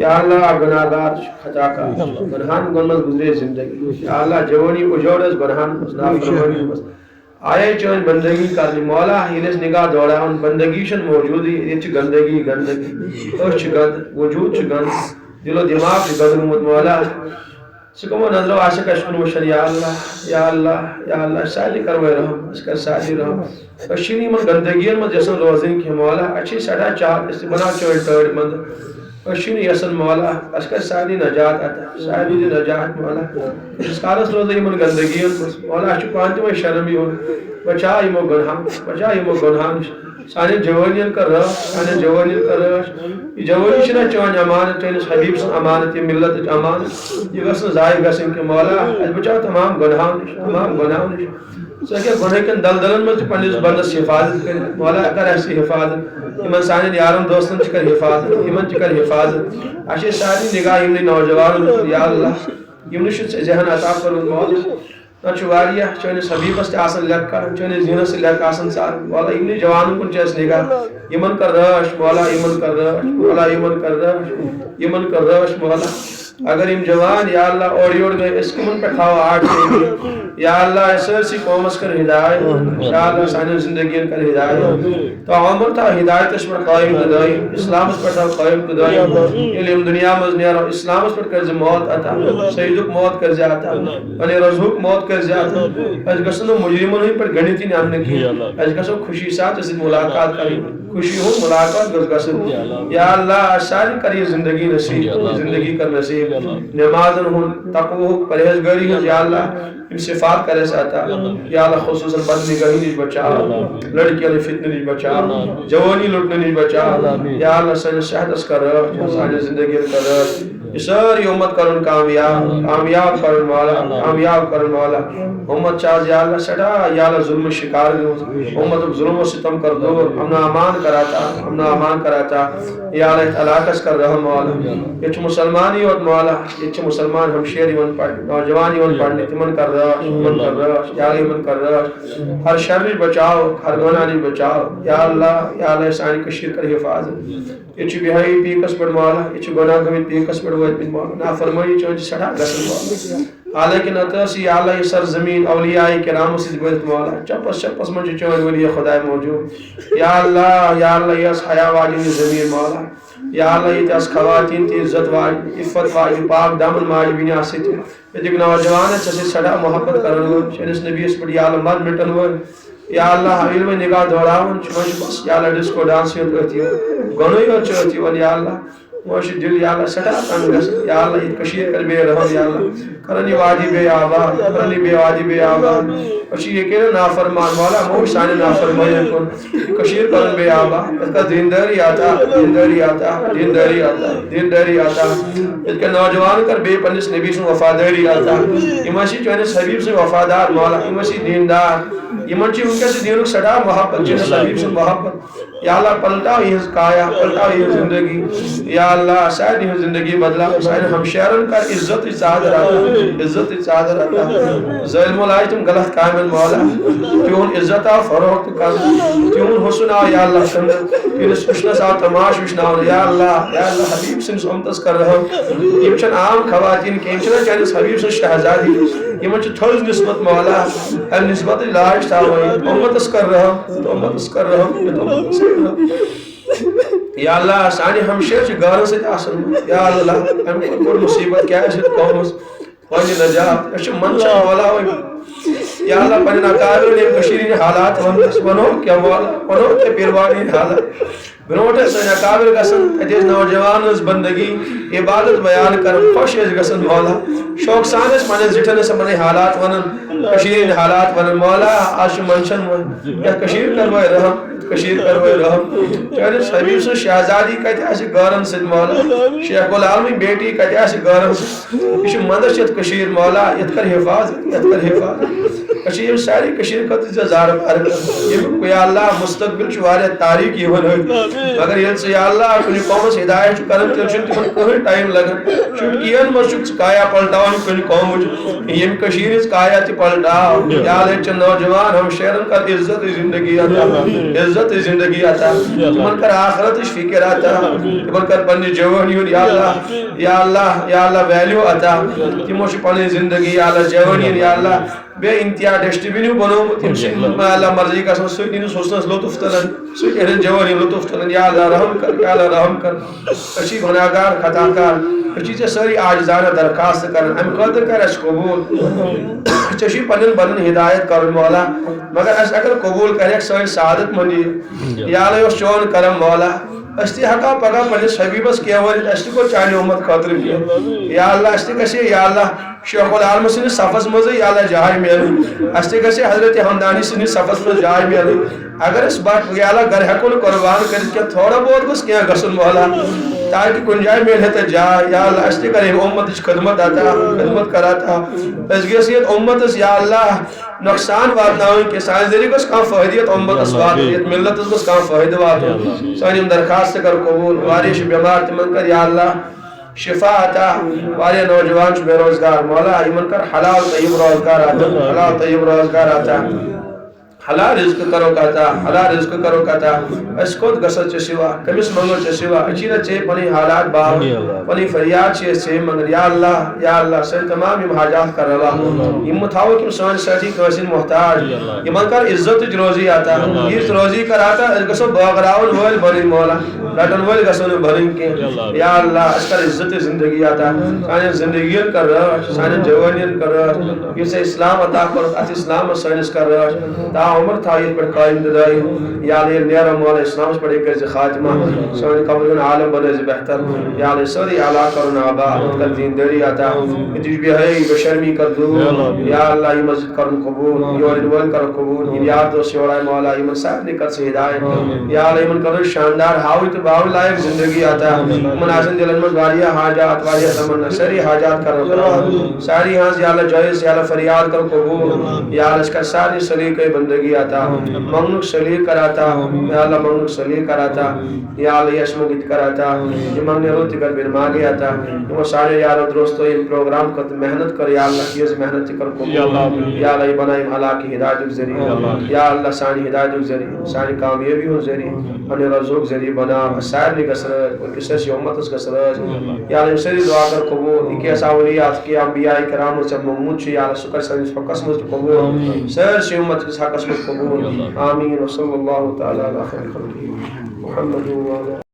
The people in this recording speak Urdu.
یا اللہ گناہگار خطا کار گناہن گنمز گزرے زندگی یا اللہ جوانی اجوڑس گناہن نافرمانی مز آئے چون بندگی کرنی مولا ہیلس نگاہ دوڑاون بندگی شن موجودی یہ گندگی گندگی اوش گند وجود گند دل و دماغ گند مولا سکمو نظر و عاشق اشکن وشن یا اللہ یا اللہ سالی کروے رحم اس کا سالی رحم اشینی من گندگین من جسن روزن کی مولا اچھی سڑا چاہت اس بنا چوڑ توڑ مند اشینی یسن مولا اس کا سالی نجات آتا سالی دی نجات مولا اس کارس روزی من گندگین مولا اچھی پانچ میں شرمی ہو بچا ایمو گناہان سانے جوانین کا رہا سانے جوانین کا رہا یہ جوانی چھنا چوان امانت تینس حبیب سن امانت یہ ملت امانت یہ گسن ضائع گسن کہ مولا اس بچا تمام گناہان سکے گناہ کن دلدلن میں پنیس بندس حفاظت کر مولا اکر ایسی حفاظت ایمن سانے یارم دوستن چکر حفاظت ایمن چکر حفاظت اشی ساری نگاہ ایمنی نوجوان یا اللہ ایمنی شد ذہن عطا کرن مولا نچ واریہ چونس حبیبس تہ آسان لیکھا چونس دینس لیکھ آسان سار مولا ایمنی جوانن کن چس نگاہ ایمن کر رش مولا ایمن کر رش مولا ایمن کر رش ایمن کر رش مولا اگر یم جوان یا اللہ اور یور گئے اس کمن پہ کھاو آٹھ یا اللہ سرسی قومس کر ہدایت یا اللہ سانی زندگین کر ہدایت تو عمر تھا ہدایت اس پر قائم دائی اسلام اس پر تھا قائم دائی علم دنیا مزنیا رو اسلام اس پر کرز موت آتا سیدک موت کرز آتا بنی رزوک موت کرز آتا اس گسنو مجرمن ہوئی پر گھنیتی نے ہم نے کی اس گسنو خوشی ساتھ اس ملاقات کری خوشی ہو ملاقات گسن یا اللہ ساری کری زندگی نصیب زندگی کر نصیب نمازن ہون تقوی ہو پرہیزگاری ہو یا اللہ ان صفات کرے ساتا یا اللہ خصوصاً بد نگاہی نہیں بچا لڑکی علی فتنہ نہیں بچا جوانی لٹنے نہیں بچا یا اللہ سانی صحت اس کر رہا سانی زندگی کر رہا ساری امت کرن کامیاب کرن والا امت چاہز یا اللہ سڑا یا اللہ ظلم شکار امت ظلم و ستم کر دو امن امان کراتا یا اللہ علاقس کر رہا مولا یہ چھ مسلمانی اور مولا یہ چھ مسلمان ہمشیری من پڑھ نوجوانی من پڑھنے تمن کر رہا یا اللہ من کر رہا ہر شر بچاؤ ہر گناہ نہیں بچاؤ یا اللہ سانی کشیر کر حفاظت یہ چھ بہائی پیکس پر مولا یہ چھ گناہ گمت پیکس پر وید بن مولا نافرمانی چونچ سڑا گسن مولا حالانکہ نتاسی یا اللہ یہ سرزمین اولیاء کرام سے گویت مولا چپس من چون ولی خدا موجود یا اللہ یہ اس حیا واجن زمین مولا یا اللہ یہ تس خواتین تی عزت واجن عفت واجن پاک دامن ماج بینیا سے تی یہ دیکھ نوجوان ہے چسی سڑا محبت کرن ون شنس نبی اس پر یا اللہ مر مٹن ون یا اللہ علم نگاہ دوڑاون چمش بس یا اللہ ڈسکو ڈانس ہوتی گنوی ہوتی ون یا اللہ موش دل یا اللہ سٹا تنگس یا اللہ یہ کشیر کر بے رحم یا اللہ کرنی واجب آباد کرنی بے واجب آباد اچھی یہ کہنا نافرمان مولا موش سانے نافرمان کن کشیر کرن بے آباد اس کا دینداری آتا اس کا نوجوان کر بے پنس نبی سے وفاداری آتا اماسی چونس حبیب سے وفادار مولا اماسی دیندار امانچی ان کے سے دینک سڑا محبت جنس حبیب سے محبت یا اللہ پلٹاو یہ کایا پلٹاو یہ زندگی یا اللہ شاید یہ زندگی بدلا شاید ہم شہرن کا عزت چادر آتا ظلم لائی تم غلط کامل مولا تیون عزت آ فروخت کر تیون حسن آ یا اللہ شندر تیونس اشنس آ تماش وشناو یا اللہ حبیب سے سمتس کر رہا ہوں یہ چن عام خواتین کے چنہ چانس حبیب سے شہزادی یہ من تھوز نسبت مولا ہر نسبت لاش تھا وہی امتس کر رہا ہوں یا اللہ سانی ہمشیر چھ گارن سے آسن یا اللہ ہم کو مصیبت کیا ہے قومس وانی نجات اچھا منشا مولا ہوئی یا اللہ پنی ناکابر نے کشیرین حالات ونو کیا مولا ونو کیا پیروانی حالات بروٹے سے ناکابر گسن اتیز نوجوان اس بندگی عبادت بیان کر خوش اس گسن مولا شوق سانس مانے زٹھن سے مانے حالات ونن کشیرین حالات ونن مولا آش منشن ون یا کشیر کروئے رحم چونس حبیب سے شہزادی کہتے ایسے گارن سے مولا شیخ العالمی بیٹی کہتے ایسے گارن سے یہ مندش یت کشیر مولا یت کر حفاظت یم ساری کشیر خطر زار بار یا اللہ مستقبل واریا تاریخ مگر یل یا اللہ کن قومس ہدایت کران تیل تمہن کہین ٹائم لگان شپین مز کایا پلٹان کن قوم یم کشیر ہز کایا تہ پلٹا یا اللہ چھ نوجوان ہم شہرن کا عزت زندگی عطا عزت زندگی عطا تمہن کر آخرت فکر عطا تمہن کر پنہ جوانی یا اللہ یا اللہ یا اللہ ویلیو عطا تمو پنہ زندگی یا اللہ جوانی یا اللہ بے انتہا ڈسٹ بنو بنومت اللہ مرضی گھن سنس حسنس لطف تلان سہن جوانی لطف تلان یا اللہ رحم کر یا اللہ رحم کر اچھی گناہگار خطا کار اچھی ژے ساری عاجزانہ درخواست کران امہ خاطر کر اس قبول ژے پنن بنن ہدایت کرن مولا مگر اس اگر قبول کرک سٲنۍ سعادت مندی یا اللہ یس چون کرم مولا اس تہ ہکا پگہ پنس حبیبس کینٛہہ ؤنِتھ اس تہ گوٚو چانہِ اُمت خٲطرٕ کینٛہہ یا اللہ اس تہ گژھِ یا اللہ شیخ العالم سندس صفس مزے یا اللہ جاے میلن اس تہ گژھِ حضرت ہمدانی سندس صفس مز جاے میلن اگر اس بات یا اللہ گر ہیکو نہٕ قربان کٔرِتھ کینٛہہ تھوڑا بہت گوٚژھ کینٛہہ گژھُن مولا تاکہ کن جائے میل ہے جائے یا اللہ اس تہ کر امت خدمت عطا خدمت کر عطا اس گژھِ یت امتس یا اللہ نقصان واتناوٕنۍ کہ سانہِ ذریعہ گوٚژھ کانٛہہ فٲیدٕ یتھ امتس واتُن یتھ ملتس گوٚژھ کانٛہہ فٲیدٕ واتُن سٲنۍ درخواست کر قبول واریاہ چھِ بیمار تمن کر یا اللہ شفا عطا واریاہ نوجوان چھ بے روزگار مولا یمن کر حلال طیب روزگار عطا حلال طیب روزگار عطا حلال رزق کرو کہتا حلال رزق کرو کہتا اس کود گسل چھ سوا کمس منگو چھ سوا اچینا چھ پنی حالات باو پنی فریاد چھ سے مگر یا اللہ سر تمام یم حاجات کر روا یم تھاو کہ سان ساتھی کسن محتاج یمن کر عزت روزی آتا عزت روزی کر آتا اس گسو باغراون ول بنی مولا رٹن ول گسن بنن کہ یا اللہ اس کر عزت زندگی آتا سان زندگی کر رہا سان جوانی کر رہا یہ سے اسلام عطا کر اس اسلام سائنس کر رہا عمر تھا یہ پر قائم دائی یا اللہ نیرہ مولا اسلام پر ایک کرز خاتمہ سوانی قبرون عالم بنز بہتر یا اللہ سوری علا کرن آبا کر دین داری آتا اتش بھی ہے بشرمی کر دو یا اللہ یہ مسجد کرن قبول یہ ولد کر قبول یہ یاد دو سیوڑای مولا یہ من صاحب نے کر سے ہدایت یا اللہ یہ من کر شاندار ہاوی تو باوی لائق زندگی آتا من آسن دلن من واریہ حاجات واریہ تمنا ساری حاجات کر ساری ہاں یا اللہ جائز یا اللہ فریاد کر قبول یا اللہ اس کا ساری سلیقہ بندگی آتا مغنق سلیق کراتا یا اللہ مغنق سلیق کراتا یا اللہ یشمو گیت کراتا یہ مغنی روتی کر بن ماگی آتا وہ سارے یارو درستو یہ پروگرام کر محنت کر یا اللہ کیز محنت کر قبول یا اللہ یہ بنائی مالا کی ہدایت کے ذریعے یا اللہ سانی ہدایت کے ذریعے سانی کامیابی ہو ذریعے انہیں رزوق ذریعے بنا سائر نے کسرت اور کسی سے امت اس کسرت یا اللہ سری دعا کر قبول اکی ایسا اولیات کی انبیاء کرام سے محمود چھے یا اللہ سکر سنس حقس مجھ قبول سر سے امت اس حقس مجھ قبول آمین وصلی اللہ تعالی علی خیر خلقہ محمد و